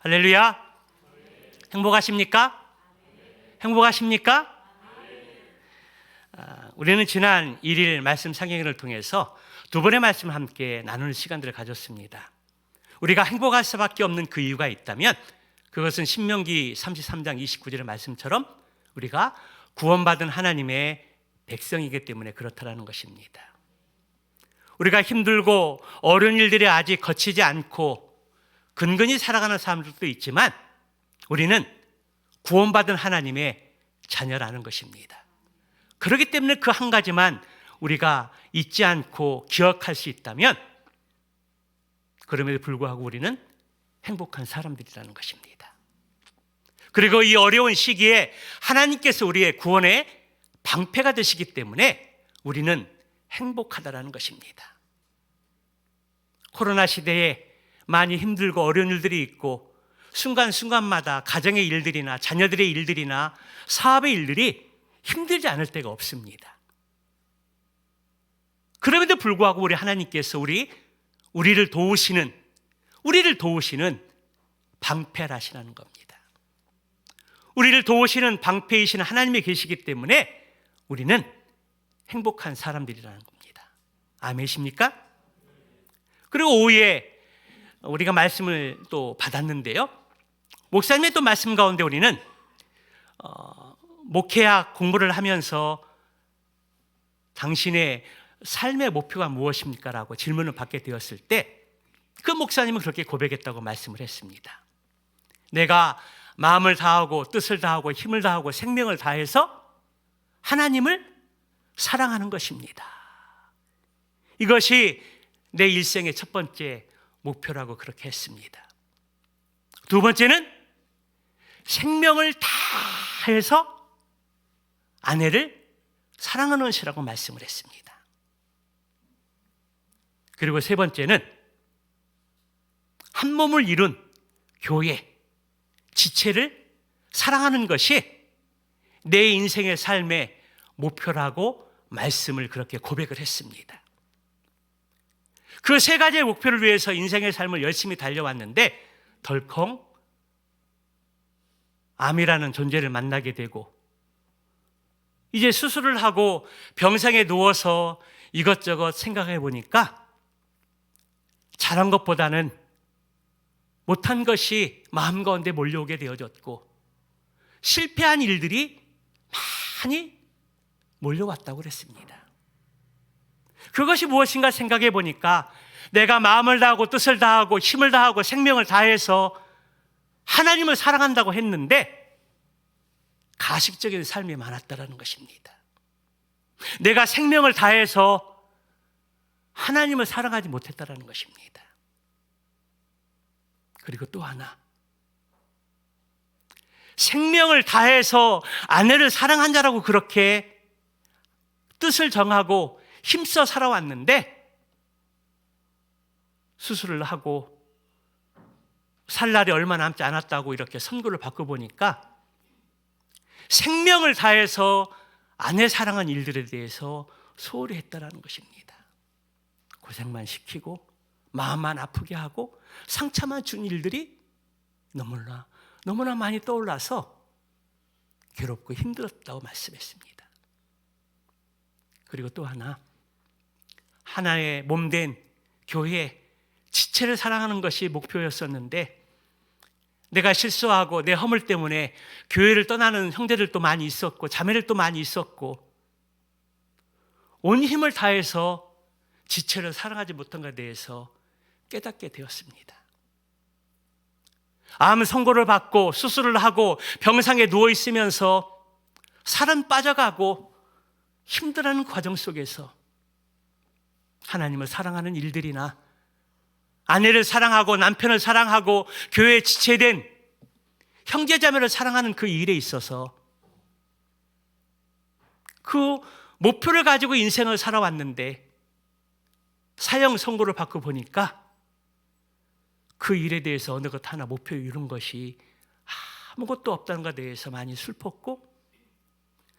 할렐루야. 행복하십니까? 행복하십니까? 우리는 지난 1일 말씀 상행을 통해서 두 번의 말씀을 함께 나누는 시간들을 가졌습니다. 우리가 행복할 수밖에 없는 그 이유가 있다면 그것은 신명기 33장 29절의 말씀처럼 우리가 구원받은 하나님의 백성이기 때문에 그렇다라는 것입니다. 우리가 힘들고 어려운 일들이 아직 거치지 않고 근근히 살아가는 사람들도 있지만 우리는 구원받은 하나님의 자녀라는 것입니다. 그렇기 때문에 그 한 가지만 우리가 잊지 않고 기억할 수 있다면 그럼에도 불구하고 우리는 행복한 사람들이라는 것입니다. 그리고 이 어려운 시기에 하나님께서 우리의 구원의 방패가 되시기 때문에 우리는 행복하다라는 것입니다. 코로나 시대에 많이 힘들고 어려운 일들이 있고 순간순간마다 가정의 일들이나 자녀들의 일들이나 사업의 일들이 힘들지 않을 때가 없습니다. 그럼에도 불구하고 우리 하나님께서 우리를 도우시는 방패라시라는 겁니다. 우리를 도우시는 방패이신 하나님이 계시기 때문에 우리는 행복한 사람들이라는 겁니다. 아멘이십니까? 그리고 오후에 우리가 말씀을 또 받았는데요. 목사님의 또 말씀 가운데 우리는 목회학 공부를 하면서 당신의 삶의 목표가 무엇입니까? 라고 질문을 받게 되었을 때 그 목사님은 그렇게 고백했다고 말씀을 했습니다. 내가 마음을 다하고 뜻을 다하고 힘을 다하고 생명을 다해서 하나님을 사랑하는 것입니다. 이것이 내 일생의 첫 번째 목표라고 그렇게 했습니다. 두 번째는 생명을 다해서 아내를 사랑하는 것이라고 말씀을 했습니다. 그리고 세 번째는 한 몸을 이룬 교회, 지체를 사랑하는 것이 내 인생의 삶의 목표라고 말씀을 그렇게 고백을 했습니다. 그 세 가지의 목표를 위해서 인생의 삶을 열심히 달려왔는데 덜컹 암이라는 존재를 만나게 되고 이제 수술을 하고 병상에 누워서 이것저것 생각해 보니까 잘한 것보다는 못한 것이 마음 가운데 몰려오게 되어졌고 실패한 일들이 많이 몰려왔다고 그랬습니다. 그것이 무엇인가 생각해 보니까 내가 마음을 다하고 뜻을 다하고 힘을 다하고 생명을 다해서 하나님을 사랑한다고 했는데 가식적인 삶이 많았다는 것입니다. 내가 생명을 다해서 하나님을 사랑하지 못했다는 것입니다. 그리고 또 하나, 생명을 다해서 아내를 사랑한 자라고 그렇게 뜻을 정하고 힘써 살아왔는데 수술을 하고 살 날이 얼마 남지 않았다고 이렇게 선고를 받고 보니까 생명을 다해서 아내 사랑한 일들에 대해서 소홀히 했다는 것입니다. 고생만 시키고 마음만 아프게 하고 상처만 준 일들이 너무나 많이 떠올라서 괴롭고 힘들었다고 말씀했습니다. 그리고 또 하나의 몸된 교회 지체를 사랑하는 것이 목표였었는데 내가 실수하고 내 허물 때문에 교회를 떠나는 형제들도 많이 있었고 자매들도 많이 있었고 온 힘을 다해서 지체를 사랑하지 못한 것에 대해서 깨닫게 되었습니다. 암 선고를 받고 수술을 하고 병상에 누워 있으면서 살은 빠져가고 힘들어하는 과정 속에서 하나님을 사랑하는 일들이나 아내를 사랑하고 남편을 사랑하고 교회에 지체된 형제자매를 사랑하는 그 일에 있어서 그 목표를 가지고 인생을 살아왔는데 사형 선고를 받고 보니까 그 일에 대해서 어느 것 하나 목표에 이룬 것이 아무것도 없다는 것에 대해서 많이 슬펐고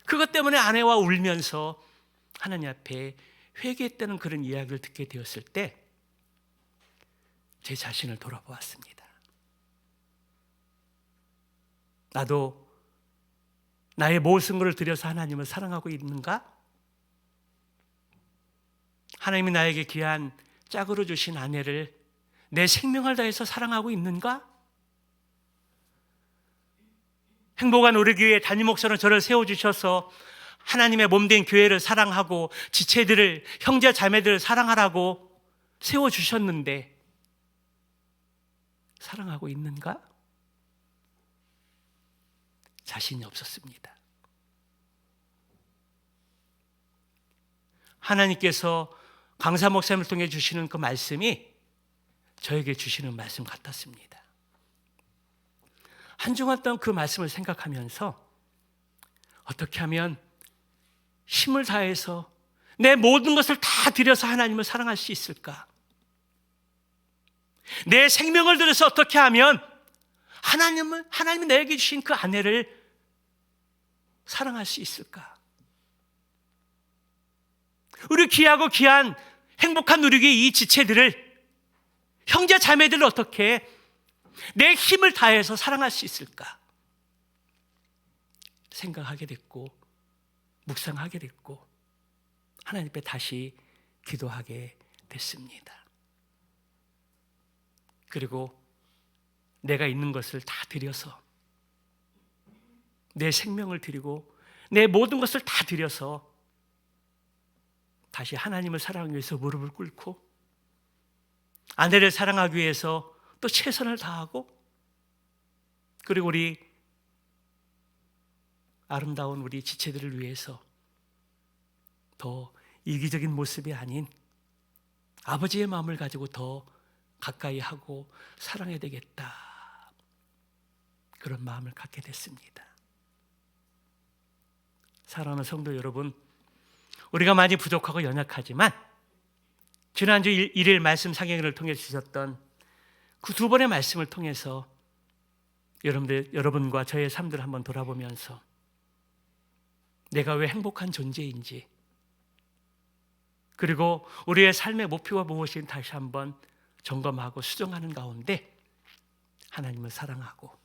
그것 때문에 아내와 울면서 하나님 앞에 회개했다는 그런 이야기를 듣게 되었을 때 제 자신을 돌아보았습니다. 나도 나의 모든 것을 들여서 하나님을 사랑하고 있는가? 하나님이 나에게 귀한 짝으로 주신 아내를 내 생명을 다해서 사랑하고 있는가? 행복한 우리 교회 담임 목사는 저를 세워주셔서 하나님의 몸된 교회를 사랑하고 지체들을, 형제 자매들을 사랑하라고 세워주셨는데 사랑하고 있는가? 자신이 없었습니다. 하나님께서 강사 목사님을 통해 주시는 그 말씀이 저에게 주시는 말씀 같았습니다. 한 주간 동안 그 말씀을 생각하면서 어떻게 하면 힘을 다해서 내 모든 것을 다 들여서 하나님을 사랑할 수 있을까? 내 생명을 들여서 어떻게 하면 하나님이 내게 주신 그 아내를 사랑할 수 있을까? 우리 귀하고 귀한 행복한 우리 교회 이 지체들을, 형제 자매들을 어떻게 내 힘을 다해서 사랑할 수 있을까? 생각하게 됐고 묵상하게 됐고 하나님 앞에 다시 기도하게 됐습니다. 그리고 내가 있는 것을 다 드려서, 내 생명을 드리고 내 모든 것을 다 드려서 다시 하나님을 사랑하기 위해서 무릎을 꿇고 아내를 사랑하기 위해서 또 최선을 다하고, 그리고 우리 아름다운 우리 지체들을 위해서 더 이기적인 모습이 아닌 아버지의 마음을 가지고 더 가까이 하고 사랑해야 되겠다, 그런 마음을 갖게 됐습니다. 사랑하는 성도 여러분, 우리가 많이 부족하고 연약하지만 지난주 일일 말씀 상행을 통해 주셨던 그 두 번의 말씀을 통해서 여러분과 저의 삶들을 한번 돌아보면서 내가 왜 행복한 존재인지, 그리고 우리의 삶의 목표가 무엇인지 다시 한번 점검하고 수정하는 가운데 하나님을 사랑하고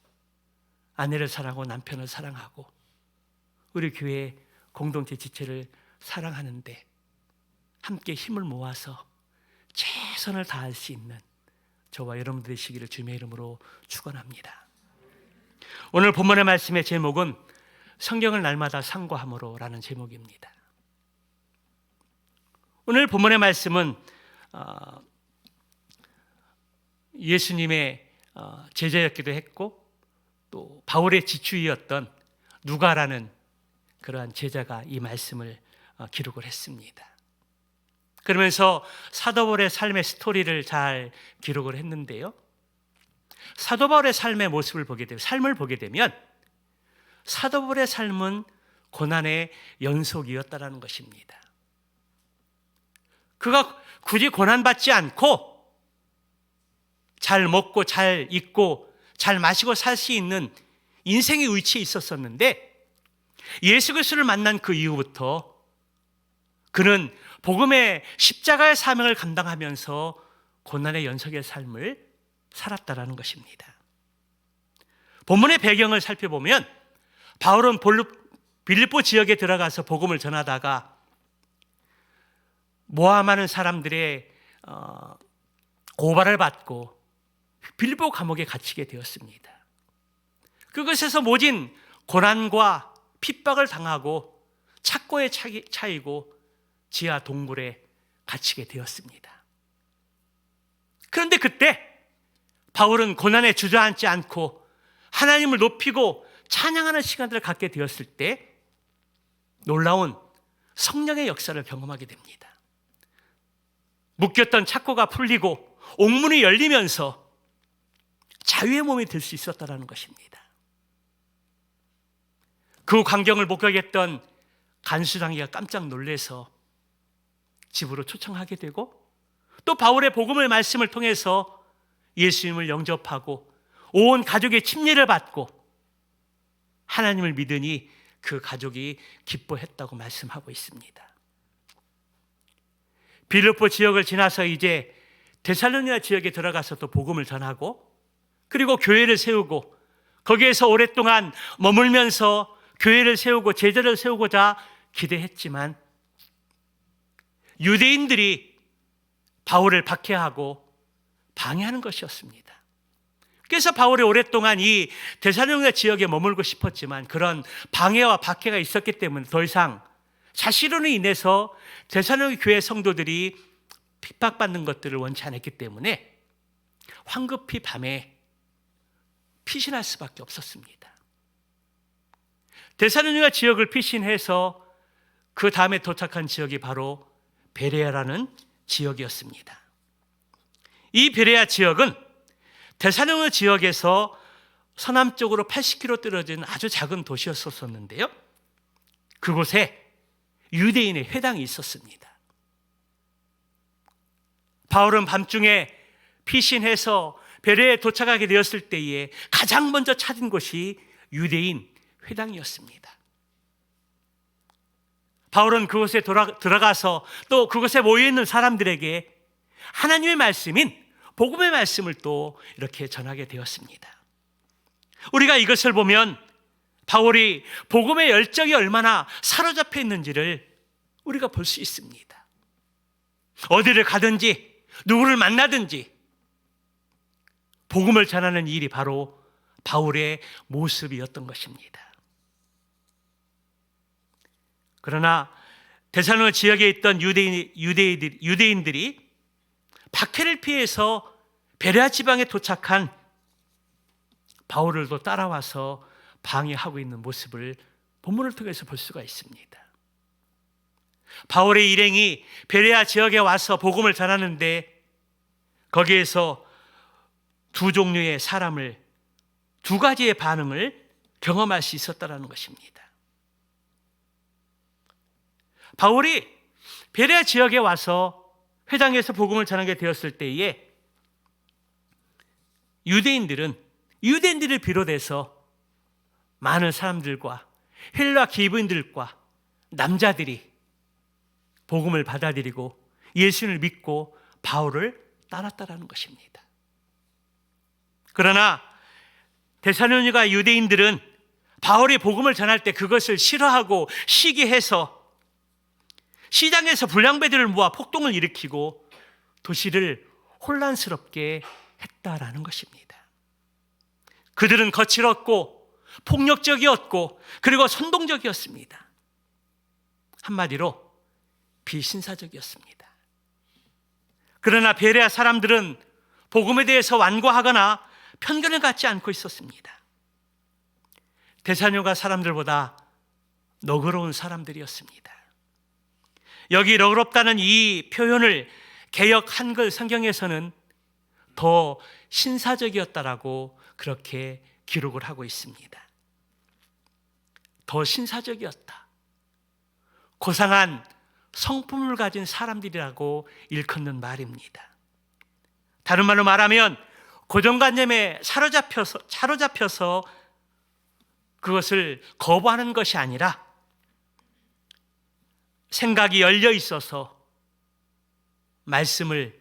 아내를 사랑하고 남편을 사랑하고 우리 교회 공동체 지체를 사랑하는데 함께 힘을 모아서 최선을 다할 수 있는 저와 여러분들 되시기를 주님의 이름으로 축원합니다. 오늘 본문의 말씀의 제목은 성경을 날마다 상고함으로 라는 제목입니다. 오늘 본문의 말씀은 예수님의 제자였기도 했고 또 바울의 지추이였던 누가라는 그러한 제자가 이 말씀을 기록을 했습니다. 그러면서 사도 바울의 삶의 스토리를 잘 기록을 했는데요, 사도 바울의 삶의 모습을 삶을 보게 되면 사도 바울의 삶은 고난의 연속이었다라는 것입니다. 그가 굳이 고난받지 않고 잘 먹고 잘 입고 잘 마시고 살 수 있는 인생의 위치에 있었었는데 예수 그리스도를 만난 그 이후부터 그는 복음의 십자가의 사명을 감당하면서 고난의 연속의 삶을 살았다라는 것입니다. 본문의 배경을 살펴보면 바울은 빌립보 지역에 들어가서 복음을 전하다가 모함하는 사람들의 고발을 받고 빌립보 감옥에 갇히게 되었습니다. 그것에서 모진 고난과 핍박을 당하고 착고에 차이고 지하 동굴에 갇히게 되었습니다. 그런데 그때 바울은 고난에 주저앉지 않고 하나님을 높이고 찬양하는 시간들을 갖게 되었을 때 놀라운 성령의 역사를 경험하게 됩니다. 묶였던 착고가 풀리고 옥문이 열리면서 자유의 몸이 될 수 있었다는 것입니다. 그 광경을 목격했던 간수장이가 깜짝 놀라서 집으로 초청하게 되고 또 바울의 복음의 말씀을 통해서 예수님을 영접하고 온 가족의 침례를 받고 하나님을 믿으니 그 가족이 기뻐했다고 말씀하고 있습니다. 빌립보 지역을 지나서 이제 데살로니가 지역에 들어가서 또 복음을 전하고 그리고 교회를 세우고 거기에서 오랫동안 머물면서 교회를 세우고 제자를 세우고자 기대했지만 유대인들이 바울을 박해하고 방해하는 것이었습니다. 그래서 바울이 오랫동안 이 데살로니가 지역에 머물고 싶었지만 그런 방해와 박해가 있었기 때문에 더 이상 자신으로 인해서 데살로니가 교회 성도들이 핍박받는 것들을 원치 않았기 때문에 황급히 밤에 피신할 수밖에 없었습니다. 데살로니가 지역을 피신해서 그 다음에 도착한 지역이 바로 베레아라는 지역이었습니다. 이 베레아 지역은 데살로니가 지역에서 서남쪽으로 80km 떨어진 아주 작은 도시였었는데요. 그곳에 유대인의 회당이 있었습니다. 바울은 밤중에 피신해서 베레아에 도착하게 되었을 때에 가장 먼저 찾은 곳이 유대인 회당이었습니다. 바울은 그곳에 들어가서 또 그곳에 모여있는 사람들에게 하나님의 말씀인 복음의 말씀을 또 이렇게 전하게 되었습니다. 우리가 이것을 보면 바울이 복음의 열정이 얼마나 사로잡혀 있는지를 우리가 볼 수 있습니다. 어디를 가든지 누구를 만나든지 복음을 전하는 일이 바로 바울의 모습이었던 것입니다. 그러나 데살로니가 지역에 있던 유대인들이 박해를 피해서 베레아 지방에 도착한 바울을 또 따라와서 방해하고 있는 모습을 본문을 통해서 볼 수가 있습니다. 바울의 일행이 베레아 지역에 와서 복음을 전하는데 거기에서 두 종류의 사람을, 두 가지의 반응을 경험할 수 있었다는 것입니다. 바울이 베레아 지역에 와서 회당에서 복음을 전하게 되었을 때에 유대인들을 비롯해서 많은 사람들과 헬라 기브인들과 남자들이 복음을 받아들이고 예수를 믿고 바울을 따랐다라는 것입니다. 그러나 데살로니가 유대인들은 바울이 복음을 전할 때 그것을 싫어하고 시기해서 시장에서 불량배들을 모아 폭동을 일으키고 도시를 혼란스럽게 했다라는 것입니다. 그들은 거칠었고 폭력적이었고 그리고 선동적이었습니다. 한마디로 비신사적이었습니다. 그러나 베레아 사람들은 복음에 대해서 완고하거나 편견을 갖지 않고 있었습니다. 데살로니가 사람들보다 너그러운 사람들이었습니다. 여기 너그럽다는 이 표현을 개역 한글 성경에서는 더 신사적이었다라고 그렇게 기록을 하고 있습니다. 더 신사적이었다. 고상한 성품을 가진 사람들이라고 일컫는 말입니다. 다른 말로 말하면 고정관념에 사로잡혀서 그것을 거부하는 것이 아니라 생각이 열려 있어서 말씀을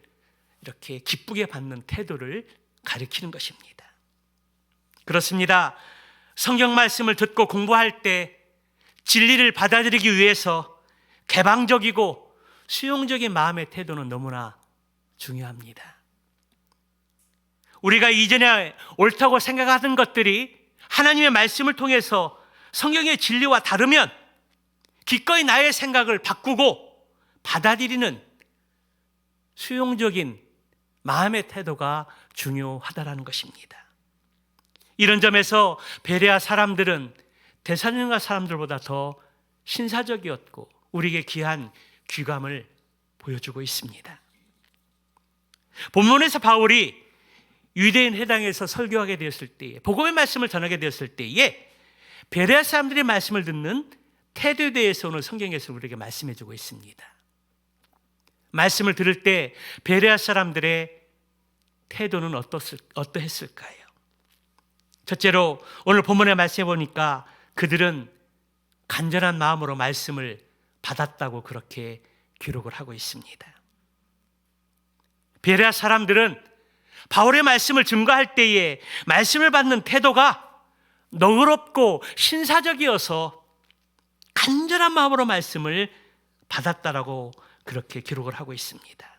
이렇게 기쁘게 받는 태도를 가리키는 것입니다. 그렇습니다. 성경 말씀을 듣고 공부할 때 진리를 받아들이기 위해서 개방적이고 수용적인 마음의 태도는 너무나 중요합니다. 우리가 이전에 옳다고 생각하던 것들이 하나님의 말씀을 통해서 성경의 진리와 다르면 기꺼이 나의 생각을 바꾸고 받아들이는 수용적인 마음의 태도가 중요하다라는 것입니다. 이런 점에서 베레아 사람들은 데살로니가 사람들보다 더 신사적이었고 우리에게 귀한 귀감을 보여주고 있습니다. 본문에서 바울이 유대인 회당에서 설교하게 되었을 때에 복음의 말씀을 전하게 되었을 때에 베레아 사람들의 말씀을 듣는 태도에 대해서 오늘 성경에서 우리에게 말씀해 주고 있습니다. 말씀을 들을 때 베레아 사람들의 태도는 어떠했을까요? 첫째로 오늘 본문의 말씀해 보니까 그들은 간절한 마음으로 말씀을 받았다고 그렇게 기록을 하고 있습니다. 베레아 사람들은 바울의 말씀을 증거할 때에 말씀을 받는 태도가 너그럽고 신사적이어서 간절한 마음으로 말씀을 받았다라고 그렇게 기록을 하고 있습니다.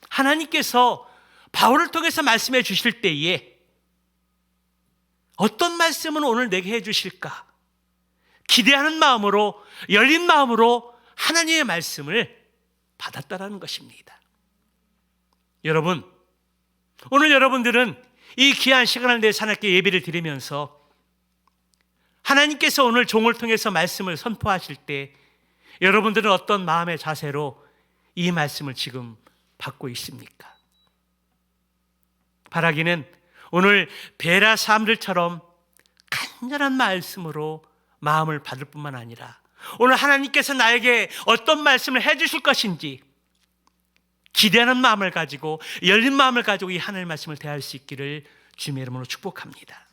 하나님께서 바울을 통해서 말씀해 주실 때에 어떤 말씀은 오늘 내게 해 주실까? 기대하는 마음으로, 열린 마음으로 하나님의 말씀을 받았다라는 것입니다. 여러분, 오늘 여러분들은 이 귀한 시간을 내서 하나님께 예배를 드리면서 하나님께서 오늘 종을 통해서 말씀을 선포하실 때 여러분들은 어떤 마음의 자세로 이 말씀을 지금 받고 있습니까? 바라기는 오늘 베라 사람들처럼 간절한 말씀으로 마음을 받을 뿐만 아니라 오늘 하나님께서 나에게 어떤 말씀을 해주실 것인지 기대하는 마음을 가지고 열린 마음을 가지고 이 하나님의 말씀을 대할 수 있기를 주님의 이름으로 축복합니다.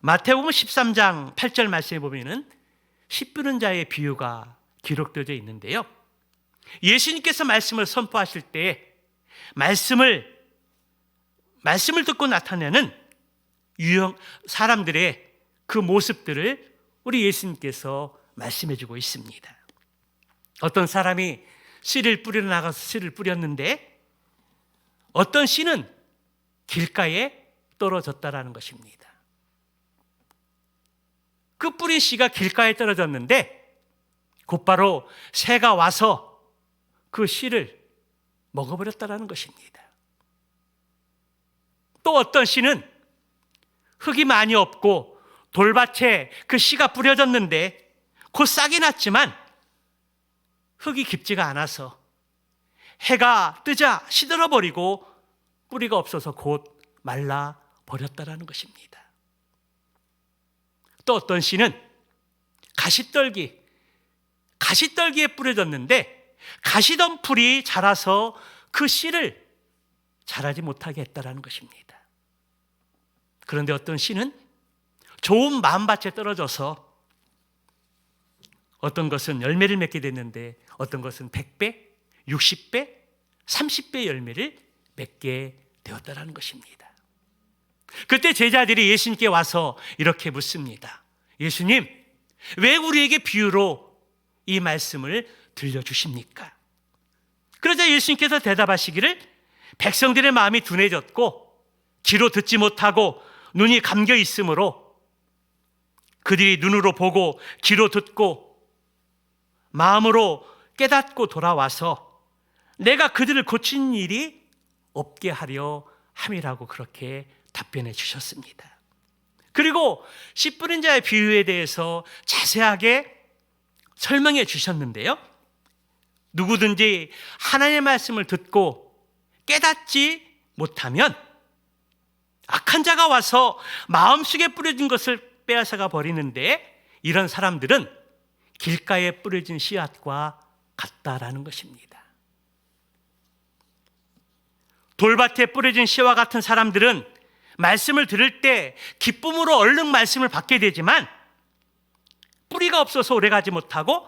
마태복음 13장 8절 말씀에 보면은 씨 뿌는 자의 비유가 기록되어 있는데요, 예수님께서 말씀을 선포하실 때 말씀을 듣고 나타내는 사람들의 그 모습들을 우리 예수님께서 말씀해 주고 있습니다. 어떤 사람이 씨를 뿌리러 나가서 씨를 뿌렸는데 어떤 씨는 길가에 떨어졌다라는 것입니다. 그 뿌린 씨가 길가에 떨어졌는데 곧바로 새가 와서 그 씨를 먹어버렸다라는 것입니다. 또 어떤 씨는 흙이 많이 없고 돌밭에 그 씨가 뿌려졌는데 곧 싹이 났지만 흙이 깊지가 않아서 해가 뜨자 시들어버리고 뿌리가 없어서 곧 말라버렸다라는 것입니다. 또 어떤 씨는 가시떨기에 뿌려졌는데 가시덤불이 자라서 그 씨를 자라지 못하게 했다라는 것입니다. 그런데 어떤 씨는 좋은 마음밭에 떨어져서 어떤 것은 열매를 맺게 됐는데 어떤 것은 100배, 60배, 30배 열매를 맺게 되었다라는 것입니다. 그때 제자들이 예수님께 와서 이렇게 묻습니다. 예수님, 왜 우리에게 비유로 이 말씀을 들려주십니까? 그러자 예수님께서 대답하시기를 백성들의 마음이 둔해졌고 귀로 듣지 못하고 눈이 감겨 있으므로 그들이 눈으로 보고 귀로 듣고 마음으로 깨닫고 돌아와서 내가 그들을 고친 일이 없게 하려 함이라고 그렇게 답변해 주셨습니다. 그리고 씨 뿌린 자의 비유에 대해서 자세하게 설명해 주셨는데요, 누구든지 하나님의 말씀을 듣고 깨닫지 못하면 악한 자가 와서 마음속에 뿌려진 것을 빼앗아가 버리는데 이런 사람들은 길가에 뿌려진 씨앗과 같다라는 것입니다. 돌밭에 뿌려진 씨와 같은 사람들은 말씀을 들을 때 기쁨으로 얼른 말씀을 받게 되지만 뿌리가 없어서 오래가지 못하고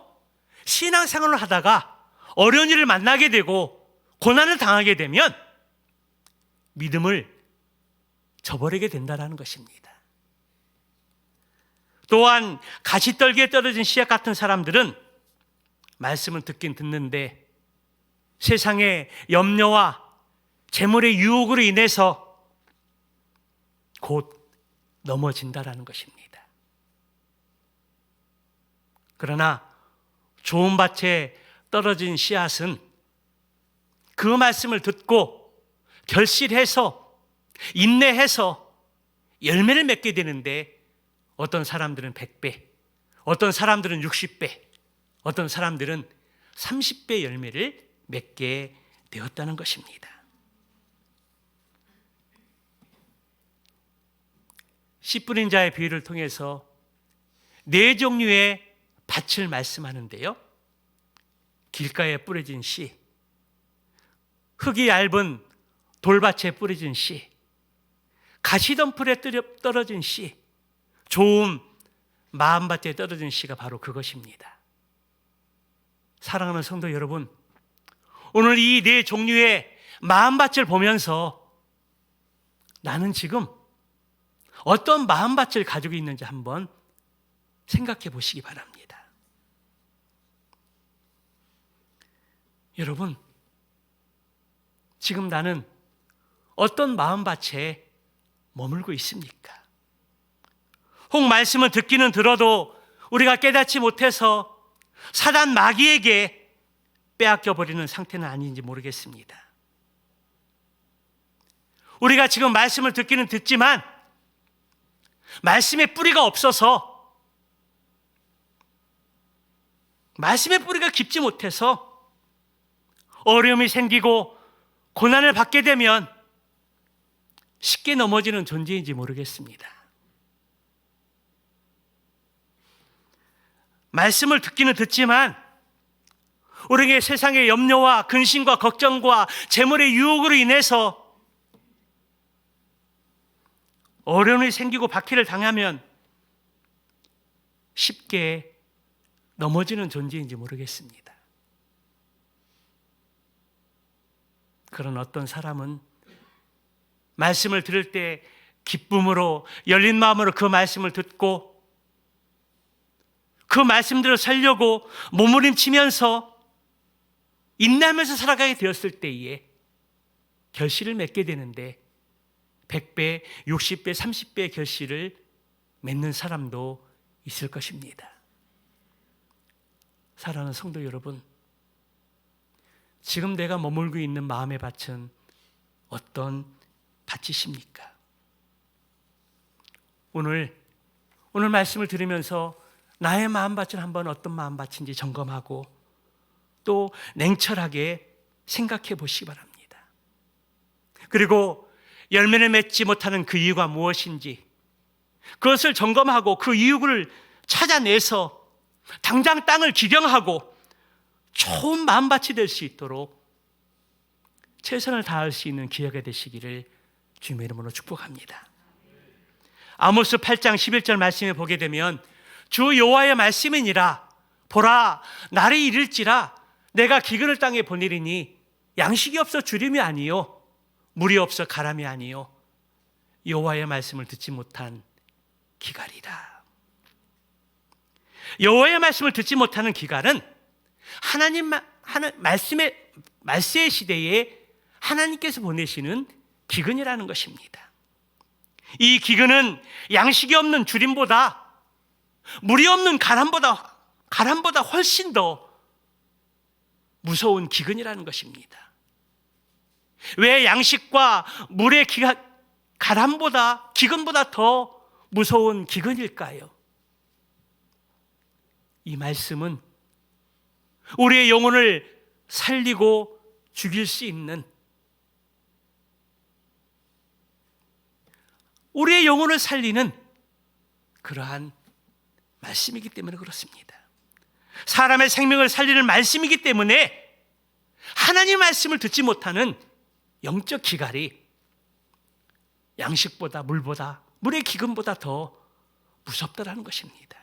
신앙생활을 하다가 어려운 일을 만나게 되고 고난을 당하게 되면 믿음을 저버리게 된다는 것입니다. 또한 가시떨기에 떨어진 씨앗 같은 사람들은 말씀을 듣긴 듣는데 세상의 염려와 재물의 유혹으로 인해서 곧 넘어진다라는 것입니다. 그러나 좋은 밭에 떨어진 씨앗은 그 말씀을 듣고 결실해서 인내해서 열매를 맺게 되는데 어떤 사람들은 100배, 어떤 사람들은 60배, 어떤 사람들은 30배 열매를 맺게 되었다는 것입니다. 씨 뿌린 자의 비유를 통해서 네 종류의 밭을 말씀하는데요, 길가에 뿌려진 씨, 흙이 얇은 돌밭에 뿌려진 씨, 가시덤불에 떨어진 씨, 좋은 마음밭에 떨어진 씨가 바로 그것입니다. 사랑하는 성도 여러분, 오늘 이 네 종류의 마음밭을 보면서 나는 지금 어떤 마음밭을 가지고 있는지 한번 생각해 보시기 바랍니다. 여러분, 지금 나는 어떤 마음밭에 머물고 있습니까? 혹 말씀을 듣기는 들어도 우리가 깨닫지 못해서 사단 마귀에게 빼앗겨 버리는 상태는 아닌지 모르겠습니다. 우리가 지금 말씀을 듣기는 듣지만 말씀의 뿌리가 없어서, 말씀의 뿌리가 깊지 못해서 어려움이 생기고 고난을 받게 되면 쉽게 넘어지는 존재인지 모르겠습니다. 말씀을 듣기는 듣지만 우리에게 세상의 염려와 근심과 걱정과 재물의 유혹으로 인해서 어려움이 생기고 박해를 당하면 쉽게 넘어지는 존재인지 모르겠습니다. 그런 어떤 사람은 말씀을 들을 때 기쁨으로 열린 마음으로 그 말씀을 듣고 그 말씀대로 살려고 몸부림치면서 인내하면서 살아가게 되었을 때에 결실을 맺게 되는데 100배, 60배, 30배의 결실을 맺는 사람도 있을 것입니다. 사랑하는 성도 여러분, 지금 내가 머물고 있는 마음의 밭은 어떤 밭이십니까? 오늘 말씀을 들으면서 나의 마음밭은 한번 어떤 마음밭인지 점검하고 또 냉철하게 생각해 보시기 바랍니다. 그리고 열매를 맺지 못하는 그 이유가 무엇인지 그것을 점검하고 그 이유를 찾아내서 당장 땅을 기경하고 좋은 마음밭이 될 수 있도록 최선을 다할 수 있는 기회가 되시기를 주님의 이름으로 축복합니다. 아모스 8장 11절 말씀에 보게 되면 주 여호와의 말씀이니라 보라 날이 이를지라 내가 기근을 땅에 보내리니 양식이 없어 주림이 아니요 물이 없어 가람이 아니요 여호와의 말씀을 듣지 못한 기갈이라. 여호와의 말씀을 듣지 못하는 기갈은 하나님 말씀의 시대에 하나님께서 보내시는 기근이라는 것입니다. 이 기근은 양식이 없는 주림보다 물이 없는 가람보다 훨씬 더 무서운 기근이라는 것입니다. 왜 양식과 물의 가람보다 기근보다 더 무서운 기근일까요? 이 말씀은 우리의 영혼을 살리고 죽일 수 있는, 우리의 영혼을 살리는 그러한 말씀이기 때문에 그렇습니다. 사람의 생명을 살리는 말씀이기 때문에 하나님의 말씀을 듣지 못하는 영적 기갈이 양식보다 물보다 물의 기근보다 더 무섭다라는 것입니다.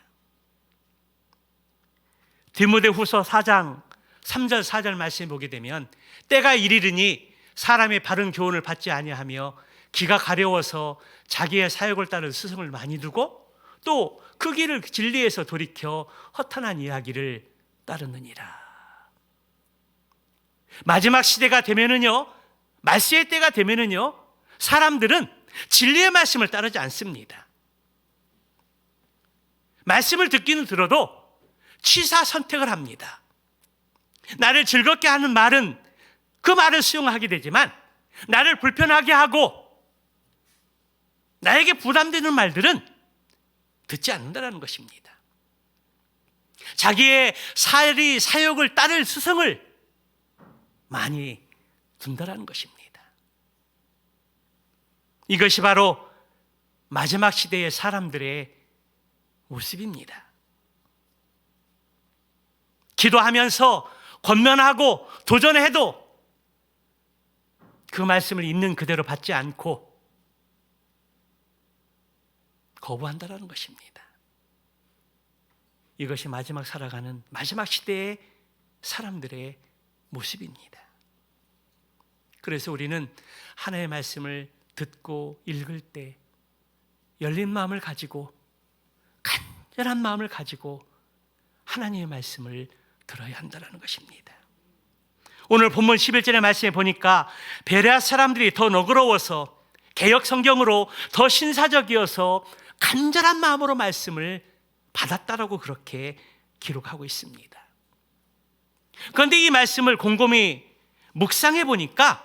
디모데후서 4장 3절 4절 말씀을 보게 되면 때가 이르리니 사람의 바른 교훈을 받지 아니하며 기가 가려워서 자기의 사역을 따른 스승을 많이 두고 또 그 길을 진리에서 돌이켜 허탄한 이야기를 따르느니라. 마지막 시대가 되면은요, 말세의 때가 되면은요, 사람들은 진리의 말씀을 따르지 않습니다. 말씀을 듣기는 들어도 취사 선택을 합니다. 나를 즐겁게 하는 말은 그 말을 수용하게 되지만 나를 불편하게 하고 나에게 부담되는 말들은 듣지 않는다는 것입니다. 자기의 사역을 따를 스승을 많이 둔다는 것입니다. 이것이 바로 마지막 시대의 사람들의 모습입니다. 기도하면서 권면하고 도전해도 그 말씀을 있는 그대로 받지 않고 거부한다는 것입니다. 이것이 마지막 살아가는 마지막 시대의 사람들의 모습입니다. 그래서 우리는 하나님의 말씀을 듣고 읽을 때 열린 마음을 가지고 간절한 마음을 가지고 하나님의 말씀을 들어야 한다는 것입니다. 오늘 본문 11절의 말씀에 보니까 베레아 사람들이 더 너그러워서 개역 성경으로 더 신사적이어서 간절한 마음으로 말씀을 받았다라고 그렇게 기록하고 있습니다. 그런데 이 말씀을 곰곰이 묵상해 보니까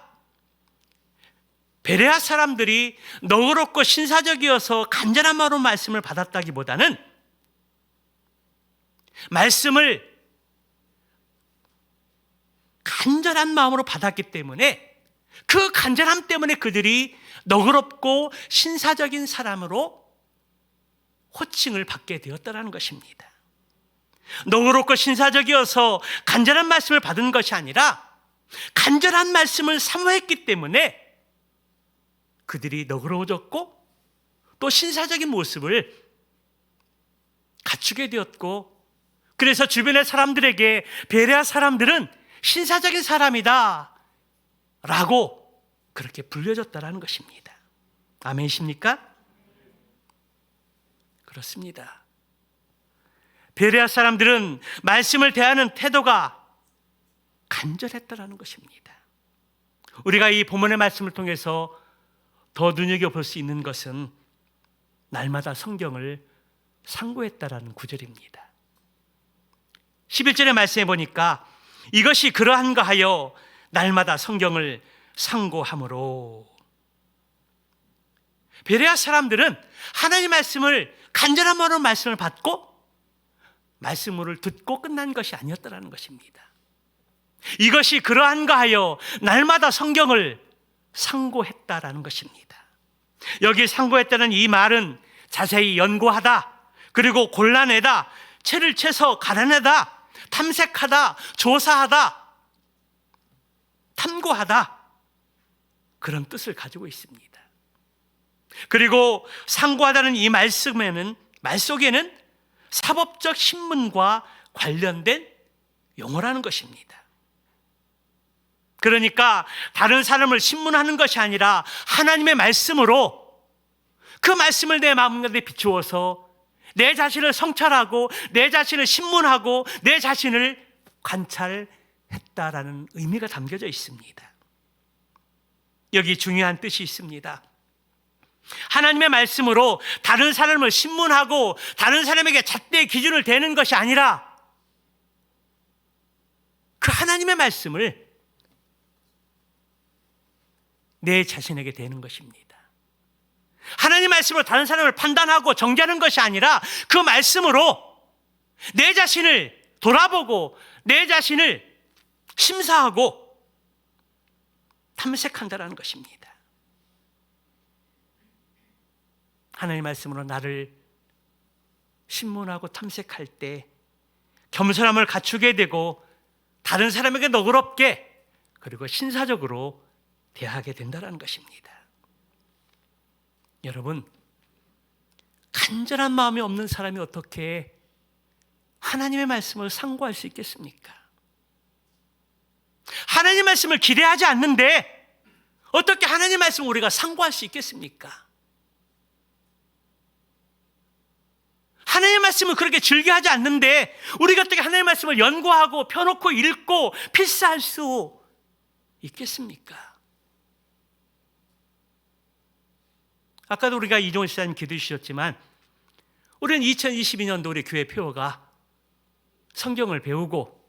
베레아 사람들이 너그럽고 신사적이어서 간절한 마음으로 말씀을 받았다기보다는 말씀을 간절한 마음으로 받았기 때문에 그 간절함 때문에 그들이 너그럽고 신사적인 사람으로 호칭을 받게 되었다는 것입니다. 너그럽고 신사적이어서 간절한 말씀을 받은 것이 아니라 간절한 말씀을 사모했기 때문에 그들이 너그러워졌고 또 신사적인 모습을 갖추게 되었고, 그래서 주변의 사람들에게 베레아 사람들은 신사적인 사람이다 라고 그렇게 불려졌다는 것입니다. 아멘이십니까? 그렇습니다. 베레아 사람들은 말씀을 대하는 태도가 간절했다는 것입니다. 우리가 이 본문의 말씀을 통해서 더 눈여겨볼 수 있는 것은 날마다 성경을 상고했다라는 구절입니다. 11절의 말씀에 보니까 이것이 그러한가 하여 날마다 성경을 상고함으로, 베레아 사람들은 하나님의 말씀을 간절한 마음으로 말씀을 받고 말씀을 듣고 끝난 것이 아니었다는 것입니다. 이것이 그러한가 하여 날마다 성경을 상고했다라는 것입니다. 여기 상고했다는 이 말은 자세히 연구하다, 그리고 골라내다, 채를 채서 갈아내다, 탐색하다, 조사하다, 탐구하다, 그런 뜻을 가지고 있습니다. 그리고 상고하다는 이 말씀에는, 말 속에는 사법적 신문과 관련된 용어라는 것입니다. 그러니까 다른 사람을 신문하는 것이 아니라 하나님의 말씀으로 그 말씀을 내 마음가운데 비추어서 내 자신을 성찰하고 내 자신을 신문하고 내 자신을 관찰했다라는 의미가 담겨져 있습니다. 여기 중요한 뜻이 있습니다. 하나님의 말씀으로 다른 사람을 신문하고 다른 사람에게 잣대의 기준을 대는 것이 아니라 그 하나님의 말씀을 내 자신에게 대는 것입니다. 하나님 말씀으로 다른 사람을 판단하고 정죄하는 것이 아니라 그 말씀으로 내 자신을 돌아보고 내 자신을 심사하고 탐색한다는 것입니다. 하나님 말씀으로 나를 신문하고 탐색할 때 겸손함을 갖추게 되고 다른 사람에게 너그럽게 그리고 신사적으로 대하게 된다는 것입니다. 여러분, 간절한 마음이 없는 사람이 어떻게 하나님의 말씀을 상고할 수 있겠습니까? 하나님 말씀을 기대하지 않는데 어떻게 하나님 말씀을 우리가 상고할 수 있겠습니까? 하나님의 말씀을 그렇게 즐겨하지 않는데 우리가 어떻게 하나님의 말씀을 연구하고 펴놓고 읽고 필사할 수 있겠습니까? 아까도 우리가 이종훈 시장님 기도해 주셨지만 우리는 2022년도 우리 교회 표어가 성경을 배우고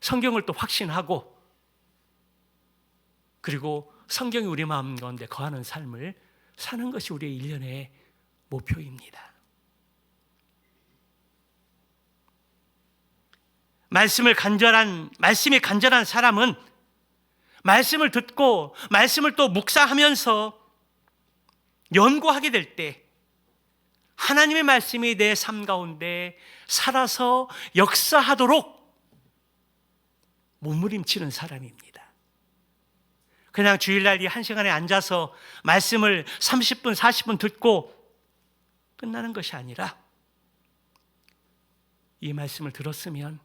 성경을 또 확신하고 그리고 성경이 우리 마음 가운데 거하는 삶을 사는 것이 우리의 일련의 목표입니다. 말씀이 간절한 사람은 말씀을 듣고 말씀을 또 묵상하면서 연구하게 될 때 하나님의 말씀이 내 삶 가운데 살아서 역사하도록 몸부림치는 사람입니다. 그냥 주일날 이 1시간에 앉아서 말씀을 30분, 40분 듣고 끝나는 것이 아니라 이 말씀을 들었으면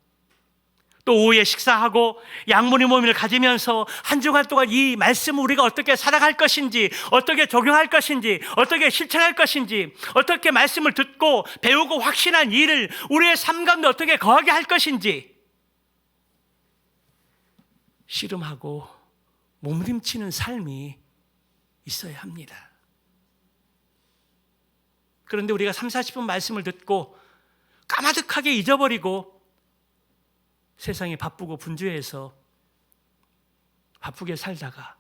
또 오후에 식사하고 양모니 모임을 가지면서 한 주간 동안 이 말씀을 우리가 어떻게 살아갈 것인지, 어떻게 적용할 것인지, 어떻게 실천할 것인지, 어떻게 말씀을 듣고 배우고 확신한 일을 우리의 삶 가운데 어떻게 거하게 할 것인지 씨름하고 몸부림치는 삶이 있어야 합니다. 그런데 우리가 30-40분 말씀을 듣고 까마득하게 잊어버리고 세상이 바쁘고 분주해서 바쁘게 살다가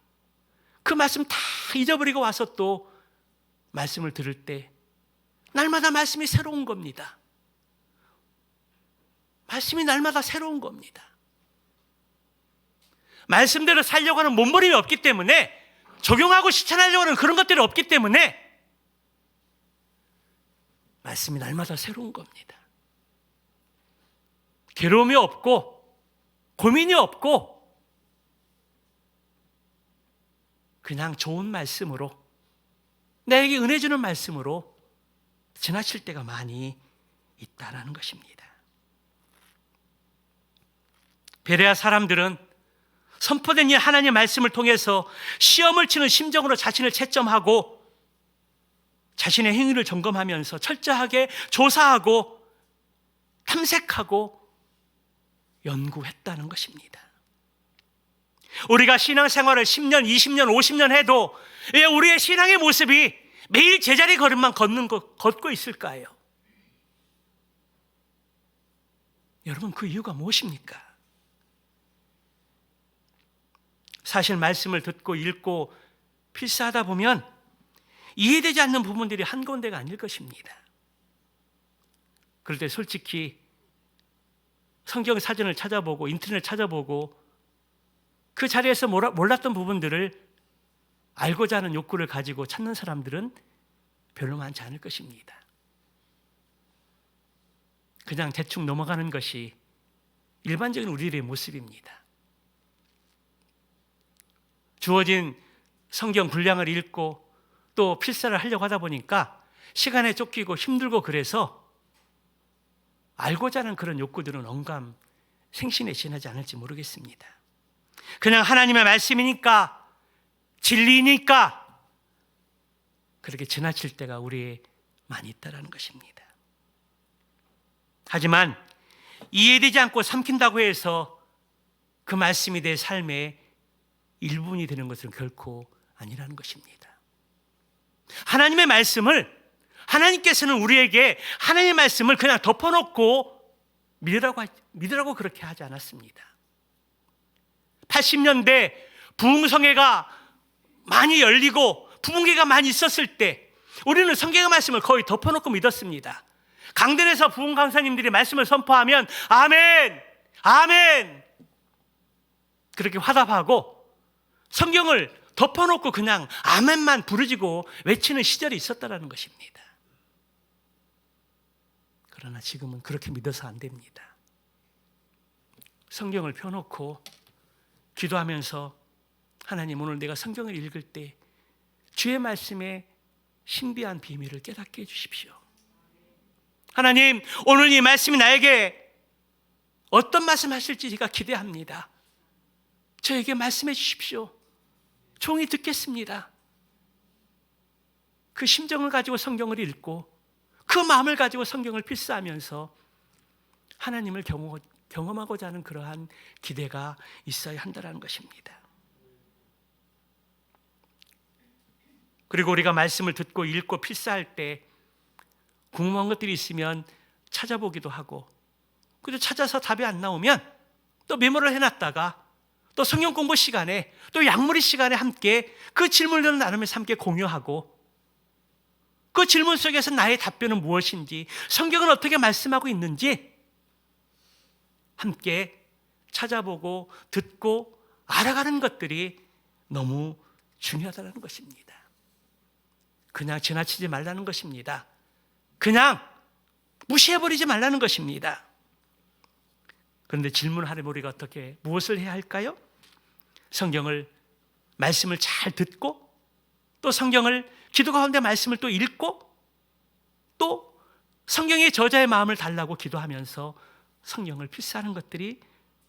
그 말씀 다 잊어버리고 와서 또 말씀을 들을 때 날마다 말씀이 새로운 겁니다. 말씀이 날마다 새로운 겁니다. 말씀대로 살려고 하는 몸부림이 없기 때문에, 적용하고 실천하려고 하는 그런 것들이 없기 때문에 말씀이 날마다 새로운 겁니다. 괴로움이 없고 고민이 없고 그냥 좋은 말씀으로, 나에게 은혜 주는 말씀으로 지나칠 때가 많이 있다라는 것입니다. 베레아 사람들은 선포된 이 하나님의 말씀을 통해서 시험을 치는 심정으로 자신을 채점하고 자신의 행위를 점검하면서 철저하게 조사하고 탐색하고 연구했다는 것입니다. 우리가 신앙생활을 10년, 20년, 50년 해도 왜 우리의 신앙의 모습이 매일 제자리 걸음만 걷고 있을까요? 여러분, 그 이유가 무엇입니까? 사실 말씀을 듣고 읽고 필사하다 보면 이해되지 않는 부분들이 한가운데가 아닐 것입니다. 그럴 때 솔직히 성경 사전을 찾아보고 인터넷 찾아보고 그 자리에서 몰랐던 부분들을 알고자 하는 욕구를 가지고 찾는 사람들은 별로 많지 않을 것입니다. 그냥 대충 넘어가는 것이 일반적인 우리들의 모습입니다. 주어진 성경 분량을 읽고 또 필사를 하려고 하다 보니까 시간에 쫓기고 힘들고 그래서 알고자 하는 그런 욕구들은 언감 생신에 지나지 않을지 모르겠습니다. 그냥 하나님의 말씀이니까, 진리니까 그렇게 지나칠 때가 우리에 많이 있다는 것입니다. 하지만 이해되지 않고 삼킨다고 해서 그 말씀이 내 삶의 일부분이 되는 것은 결코 아니라는 것입니다. 하나님의 말씀을, 하나님께서는 우리에게 하나님의 말씀을 그냥 덮어놓고 믿으라고 그렇게 하지 않았습니다. 80년대 부흥성회가 많이 열리고 부흥회가 많이 있었을 때 우리는 성경의 말씀을 거의 덮어놓고 믿었습니다. 강단에서 부흥 강사님들이 말씀을 선포하면 아멘, 아멘 그렇게 화답하고 성경을 덮어놓고 그냥 아멘만 부르짖고 외치는 시절이 있었다는 것입니다. 그러나 지금은 그렇게 믿어서 안 됩니다. 성경을 펴놓고 기도하면서 하나님, 오늘 내가 성경을 읽을 때 주의 말씀의 신비한 비밀을 깨닫게 해주십시오. 하나님, 오늘 이 말씀이 나에게 어떤 말씀 하실지 제가 기대합니다. 저에게 말씀해 주십시오. 종이 듣겠습니다. 그 심정을 가지고 성경을 읽고 그 마음을 가지고 성경을 필사하면서 하나님을 경험하고자 하는 그러한 기대가 있어야 한다는 것입니다. 그리고 우리가 말씀을 듣고 읽고 필사할 때 궁금한 것들이 있으면 찾아보기도 하고, 그리고 찾아서 답이 안 나오면 또 메모를 해놨다가 또 성경 공부 시간에 또 양무리 시간에 함께 그 질문을 나누면서 함께 공유하고, 그 질문 속에서 나의 답변은 무엇인지, 성경은 어떻게 말씀하고 있는지 함께 찾아보고 듣고 알아가는 것들이 너무 중요하다는 것입니다. 그냥 지나치지 말라는 것입니다. 그냥 무시해버리지 말라는 것입니다. 그런데 질문하려면 우리가 어떻게, 무엇을 해야 할까요? 성경을, 말씀을 잘 듣고 또 성경을, 기도 가운데 말씀을 또 읽고 또 성경의 저자의 마음을 달라고 기도하면서 성경을 필사하는 것들이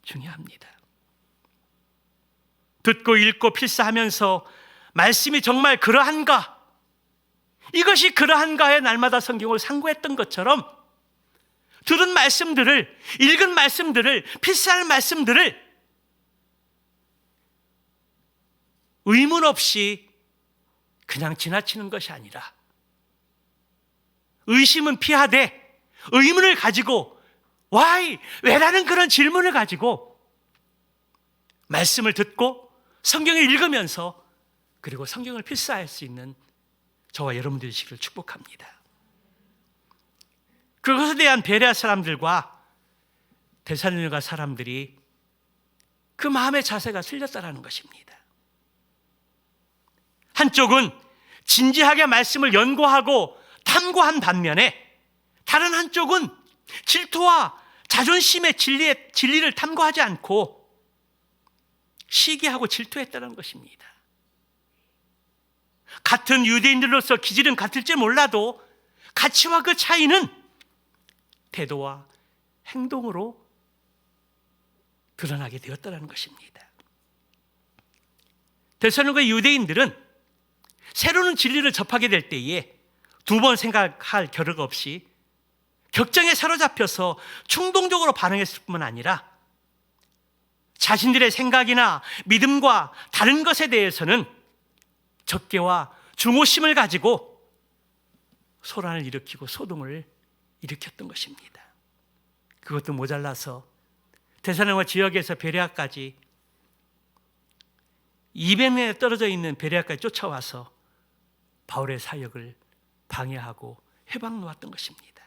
중요합니다. 듣고 읽고 필사하면서 말씀이 정말 그러한가? 이것이 그러한가에 날마다 성경을 상고했던 것처럼 들은 말씀들을, 읽은 말씀들을, 필사할 말씀들을 의문 없이 그냥 지나치는 것이 아니라 의심은 피하되 의문을 가지고 why? 왜라는 그런 질문을 가지고 말씀을 듣고 성경을 읽으면서 그리고 성경을 필사할 수 있는 저와 여러분들이 되시기를 축복합니다. 그것에 대한 베레아 사람들과 데살로니가 사람들이 그 마음의 자세가 틀렸다라는 것입니다. 한쪽은 진지하게 말씀을 연구하고 탐구한 반면에 다른 한쪽은 질투와 자존심의 진리를 탐구하지 않고 시기하고 질투했다는 것입니다. 같은 유대인들로서 기질은 같을지 몰라도 가치와 그 차이는 태도와 행동으로 드러나게 되었다는 것입니다. 데살로니가 유대인들은 새로운 진리를 접하게 될 때에 두 번 생각할 겨를가 없이 격정에 사로잡혀서 충동적으로 반응했을 뿐만 아니라 자신들의 생각이나 믿음과 다른 것에 대해서는 적개와 중호심을 가지고 소란을 일으키고 소동을 일으켰던 것입니다. 그것도 모자라서 데살로니가 지역에서 베레아까지 200명에 떨어져 있는 베레아까지 쫓아와서 바울의 사역을 방해하고 해방 놓았던 것입니다.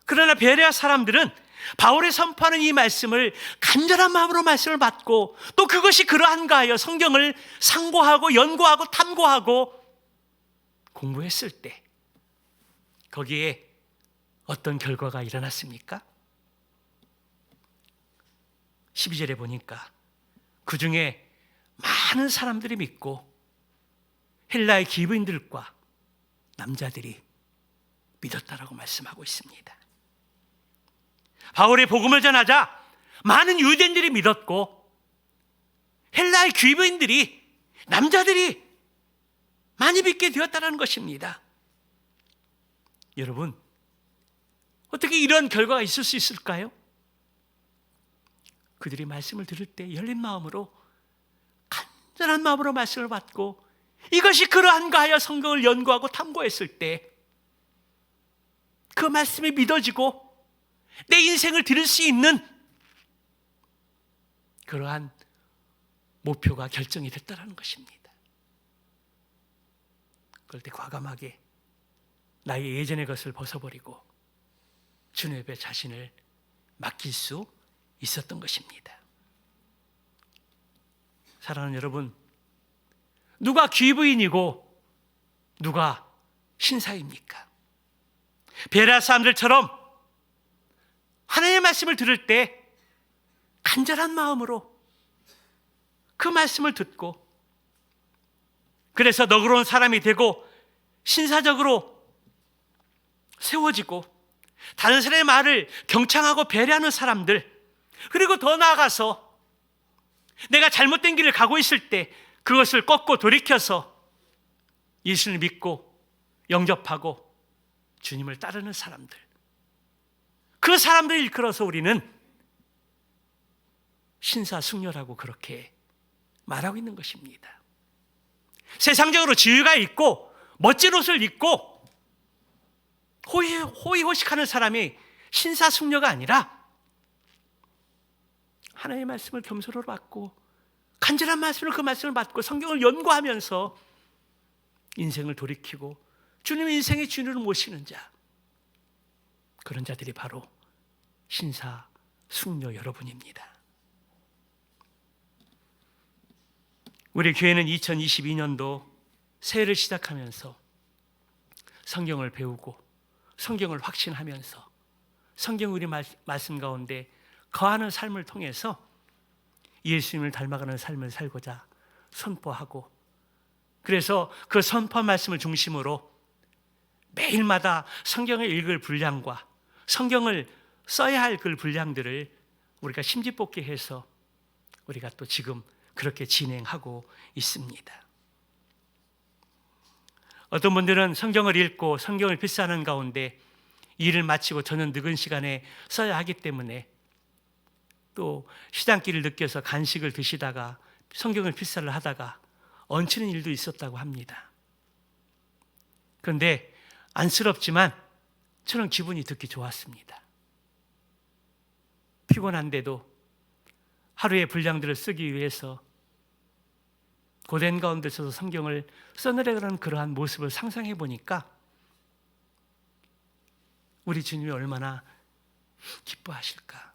그러나 베레아 사람들은 바울의 선포하는 이 말씀을 간절한 마음으로 말씀을 받고 또 그것이 그러한가 하여 성경을 상고하고 연구하고 탐구하고 공부했을 때 거기에 어떤 결과가 일어났습니까? 12절에 보니까 그 중에 많은 사람들이 믿고 헬라의 기브인들과 남자들이 믿었다라고 말씀하고 있습니다. 바울의 복음을 전하자 많은 유대인들이 믿었고 헬라의 귀부인들이, 남자들이 많이 믿게 되었다는 것입니다. 여러분, 어떻게 이런 결과가 있을 수 있을까요? 그들이 말씀을 들을 때 열린 마음으로, 간절한 마음으로 말씀을 받고 이것이 그러한가 하여 성경을 연구하고 탐구했을 때 그 말씀이 믿어지고 내 인생을 드릴 수 있는 그러한 목표가 결정이 됐다는 것입니다. 그럴 때 과감하게 나의 예전의 것을 벗어버리고 주님 앞에 자신을 맡길 수 있었던 것입니다. 사랑하는 여러분, 누가 귀부인이고 누가 신사입니까? 베레아 사람들처럼 하나님의 말씀을 들을 때 간절한 마음으로 그 말씀을 듣고 그래서 너그러운 사람이 되고 신사적으로 세워지고 다른 사람의 말을 경청하고 배려하는 사람들, 그리고 더 나아가서 내가 잘못된 길을 가고 있을 때 그것을 꺾고 돌이켜서 예수를 믿고 영접하고 주님을 따르는 사람들, 그 사람들을 일컬어서 우리는 신사숙녀라고 그렇게 말하고 있는 것입니다. 세상적으로 지위가 있고 멋진 옷을 입고 호의호식하는 사람이 신사숙녀가 아니라 하나님의 말씀을 겸손으로 받고 간절한 말씀을, 그 말씀을 받고 성경을 연구하면서 인생을 돌이키고 주님의 인생의 주인으로 모시는 자, 그런 자들이 바로 신사숙녀 여러분입니다. 우리 교회는 2022년도 새해를 시작하면서 성경을 배우고 성경을 확신하면서 성경 우리 말씀 가운데 거하는 삶을 통해서 예수님을 닮아가는 삶을 살고자 선포하고, 그래서 그 선포 말씀을 중심으로 매일마다 성경을 읽을 분량과 성경을 써야 할 그 분량들을 우리가 심지뽑기해서 우리가 또 지금 그렇게 진행하고 있습니다. 어떤 분들은 성경을 읽고 성경을 필사하는 가운데 일을 마치고 저는 늦은 시간에 써야 하기 때문에 또 시장길을 느껴서 간식을 드시다가 성경을 필사를 하다가 얹히는 일도 있었다고 합니다. 그런데 안쓰럽지만 저는 기분이 듣기 좋았습니다. 피곤한데도 하루의 분량들을 쓰기 위해서 고된 가운데 서서 성경을 써내려가는 그러한 모습을 상상해 보니까 우리 주님이 얼마나 기뻐하실까.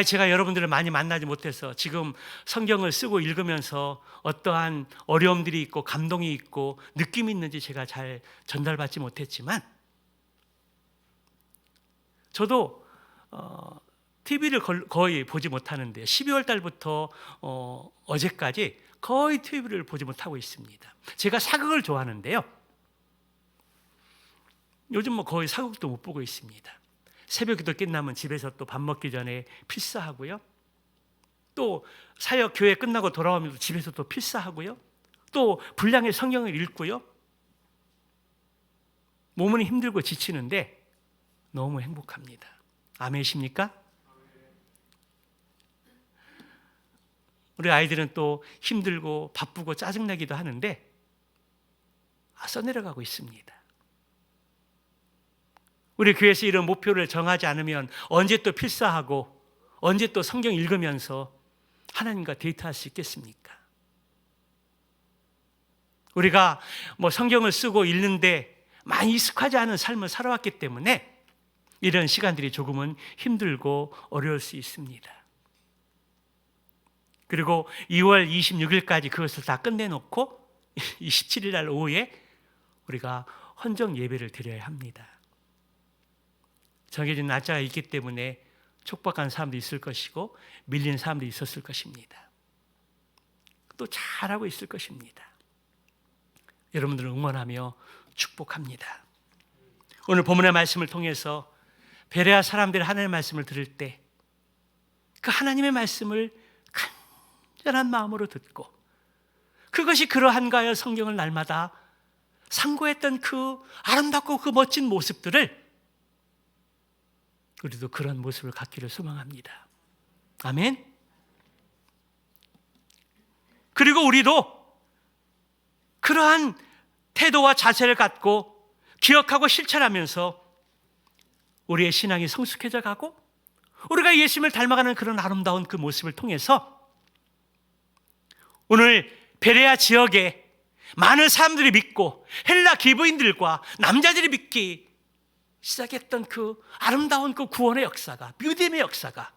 제가 여러분들을 많이 만나지 못해서 지금 성경을 쓰고 읽으면서 어떠한 어려움들이 있고 감동이 있고 느낌이 있는지 제가 잘 전달받지 못했지만 저도 TV를 거의 보지 못하는데 12월 달부터 어제까지 거의 TV를 보지 못하고 있습니다. 제가 사극을 좋아하는데요. 요즘 거의 사극도 못 보고 있습니다. 새벽기도 끝나면 집에서 또 밥 먹기 전에 필사하고요. 또 사역 교회 끝나고 돌아오면 집에서 또 필사하고요. 또 분량의 성경을 읽고요. 몸은 힘들고 지치는데 너무 행복합니다. 아멘이십니까? 우리 아이들은 또 힘들고 바쁘고 짜증나기도 하는데 써내려가고 있습니다. 우리 교회에서 이런 목표를 정하지 않으면 언제 또 필사하고 언제 또 성경 읽으면서 하나님과 데이트할 수 있겠습니까? 우리가 성경을 쓰고 읽는데 많이 익숙하지 않은 삶을 살아왔기 때문에 이런 시간들이 조금은 힘들고 어려울 수 있습니다. 그리고 2월 26일까지 그것을 다 끝내놓고 27일 날 오후에 우리가 헌정 예배를 드려야 합니다. 정해진 날짜가 있기 때문에 촉박한 사람도 있을 것이고 밀린 사람도 있었을 것입니다. 또 잘하고 있을 것입니다. 여러분들을 응원하며 축복합니다. 오늘 본문의 말씀을 통해서 베레아 사람들이 하나님의 말씀을 들을 때 그 하나님의 말씀을 간절한 마음으로 듣고 그것이 그러한가 하여 성경을 날마다 상고했던 그 아름답고 그 멋진 모습들을 우리도 그런 모습을 갖기를 소망합니다. 아멘. 그리고 우리도 그러한 태도와 자세를 갖고 기억하고 실천하면서 우리의 신앙이 성숙해져 가고 우리가 예수님을 닮아가는 그런 아름다운 그 모습을 통해서 오늘 베레아 지역에 많은 사람들이 믿고 헬라 기브인들과 남자들이 믿기 시작했던 그 아름다운 그 구원의 역사가, 믿음의 역사가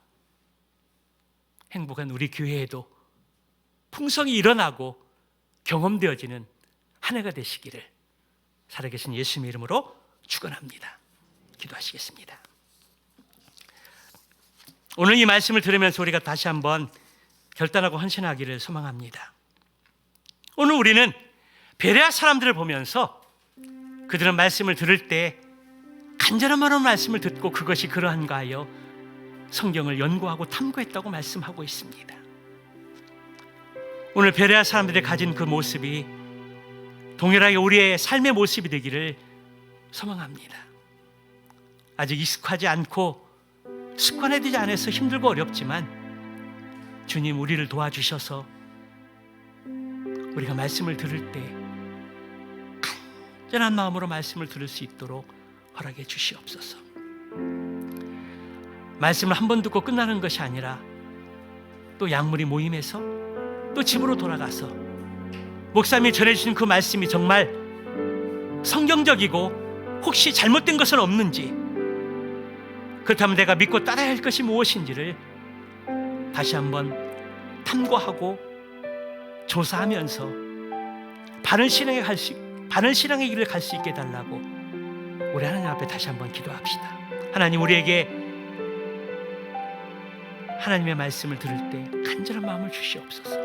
행복한 우리 교회에도 풍성히 일어나고 경험되어지는 한 해가 되시기를 살아계신 예수님의 이름으로 축원합니다. 기도하시겠습니다. 오늘 이 말씀을 들으면서 우리가 다시 한번 결단하고 헌신하기를 소망합니다. 오늘 우리는 베레아 사람들을 보면서 그들은 말씀을 들을 때 간절한 마음으로 말씀을 듣고 그것이 그러한가 하여 성경을 연구하고 탐구했다고 말씀하고 있습니다. 오늘 베레아 사람들이 가진 그 모습이 동일하게 우리의 삶의 모습이 되기를 소망합니다. 아직 익숙하지 않고 습관화되지 않아서 힘들고 어렵지만 주님 우리를 도와주셔서 우리가 말씀을 들을 때 간절한 마음으로 말씀을 들을 수 있도록 허락해 주시옵소서. 말씀을 한 번 듣고 끝나는 것이 아니라 또 양무리 모임에서 또 집으로 돌아가서 목사님이 전해주신 그 말씀이 정말 성경적이고 혹시 잘못된 것은 없는지, 그렇다면 내가 믿고 따라야 할 것이 무엇인지를 다시 한번 탐구하고 조사하면서 바른 신앙의 길을 갈 수 있게 해달라고 우리 하나님 앞에 다시 한번 기도합시다. 하나님, 우리에게 하나님의 말씀을 들을 때 간절한 마음을 주시옵소서.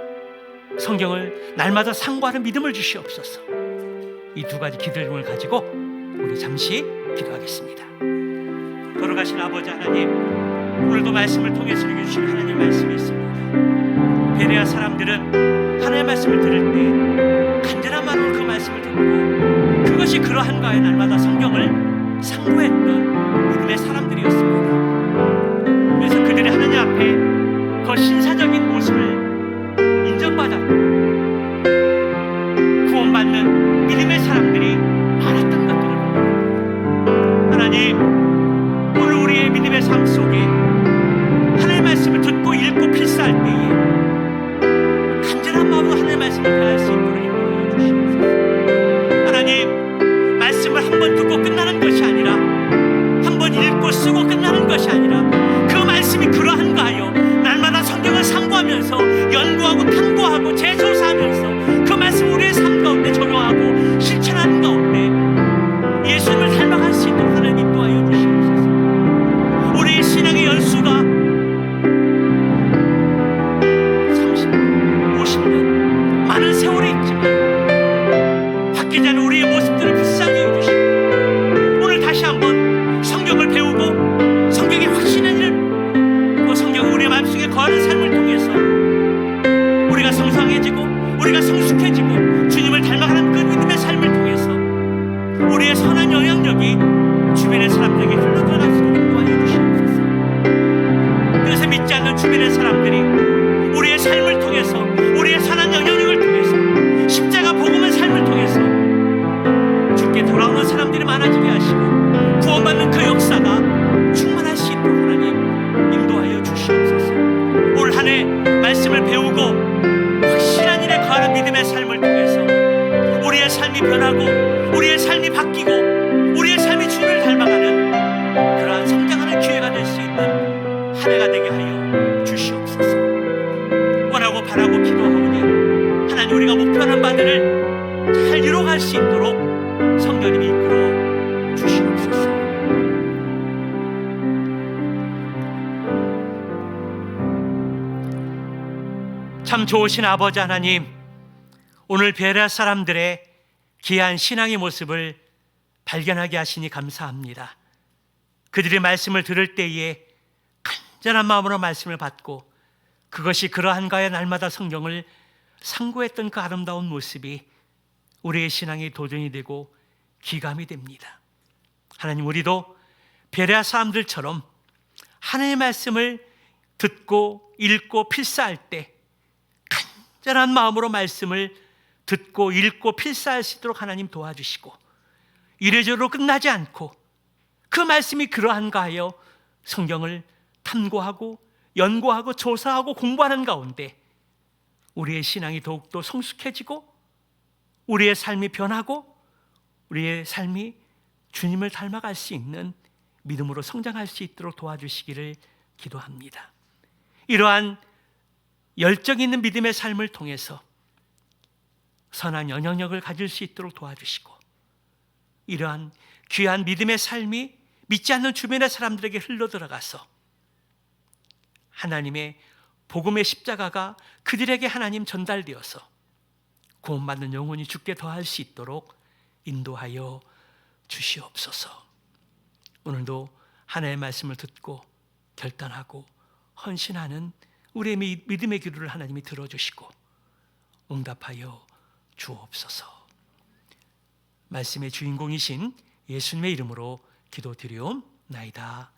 성경을 날마다 상고하는 믿음을 주시옵소서. 이 두 가지 기도를 가지고 우리 잠시 기도하겠습니다. 걸어가신 아버지 하나님, 오늘도 말씀을 통해서 우리에게 주신 하나님 말씀이 있습니다. 베레아 사람들은 하나님의 말씀을 들을 때 간절한 마음으로 그 말씀을 듣고 그것이 그러한가에 날마다 성경을 상고했던 믿음의 사람들이었습니다. 그래서 그들이 하나님 앞에 그 신사적인 모습을 인정받았고 구원받는 믿음의 사람들이 많았던 것들을 봅니다. 하나님, 오늘 우리의 믿음의 삶 속에 하나님의 말씀을 듣고 읽고 필사할 때에 간절한 마음으로 하나님의 말씀을 대할 수 있도록 인도하여 주시옵소서. 하나님, 말씀을 한 번 듣고 끝나는 것이 아니라 한 번 읽고 쓰고 끝나는 것이 아니라 그 말씀이 그러한가 하여 날마다 성경을 상고하면서 연구하고 탐구하고 재조사하면서 그 말씀 우리의 삶 가운데 적용하고 실천하는 가운데 예수님을 닮아갈 수 있도록 하나님 인도하여 주시옵소서. 우리의 신앙의 연수가 30년, 50년 많은 세월이 있지만 바뀌지 않은 우리의 모습들을 불쌍히 여기시고 오늘 다시 한번 성경을 배우고 성경의 확신을 또 성경이 우리의 마음속에 거하는 삶을 통해서 우리가 성성해지고 우리가 성숙해지고 주님을 닮아가는 그 믿음의 삶을 통해서 우리의 선한 영향력이 주변의 사람들에게 흘러들어갈 수 있도록 인도하여 주시옵소서. 그래서 믿지 않는 주변의 사람들이 우리의 삶을 통해서 우리의 선한 영향력을 통해서 십자가 복음의 삶을 통해서 주께 돌아오는 사람들이 많아지게 하시고 구원받는 그 역사가 충만할 수 있도록 하나님 인도하여 주시옵소서. 올 한 해 말씀을 배우고 확실한 일에 거하는 믿음의 삶을 통해서 우리의 삶이 변하고 우리의 삶이 바뀌고 우리의 삶이 주님을 닮아가는 그러한 성장하는 기회가 될 수 있는 한 해가 되게 하여 주시옵소서. 원하고 바라고 기도하오니 하나님, 우리가 목표하는 바들을 잘 이루어갈 수 있도록 성령님이 이끌어 주시옵소서. 참 좋으신 아버지 하나님, 오늘 베레아 사람들의 귀한 신앙의 모습을 발견하게 하시니 감사합니다. 그들의 말씀을 들을 때에 간절한 마음으로 말씀을 받고 그것이 그러한가에 날마다 성경을 상고했던 그 아름다운 모습이 우리의 신앙의 도전이 되고 기감이 됩니다. 하나님, 우리도 베레아 사람들처럼 하나님의 말씀을 듣고 읽고 필사할 때 간절한 마음으로 말씀을 듣고 읽고 필사할 수 있도록 하나님 도와주시고 이래저래 끝나지 않고 그 말씀이 그러한가 하여 성경을 탐구하고 연구하고 조사하고 공부하는 가운데 우리의 신앙이 더욱더 성숙해지고 우리의 삶이 변하고 우리의 삶이 주님을 닮아갈 수 있는 믿음으로 성장할 수 있도록 도와주시기를 기도합니다. 이러한 열정 있는 믿음의 삶을 통해서 선한 영향력을 가질 수 있도록 도와주시고 이러한 귀한 믿음의 삶이 믿지 않는 주변의 사람들에게 흘러들어가서 하나님의 복음의 십자가가 그들에게 하나님 전달되어서 구원받는 영혼이 주께 더할 수 있도록 인도하여 주시옵소서. 오늘도 하나님의 말씀을 듣고 결단하고 헌신하는 우리의 믿음의 기도를 하나님이 들어주시고 응답하여 주옵소서. 말씀의 주인공이신 예수님의 이름으로 기도드리옵나이다.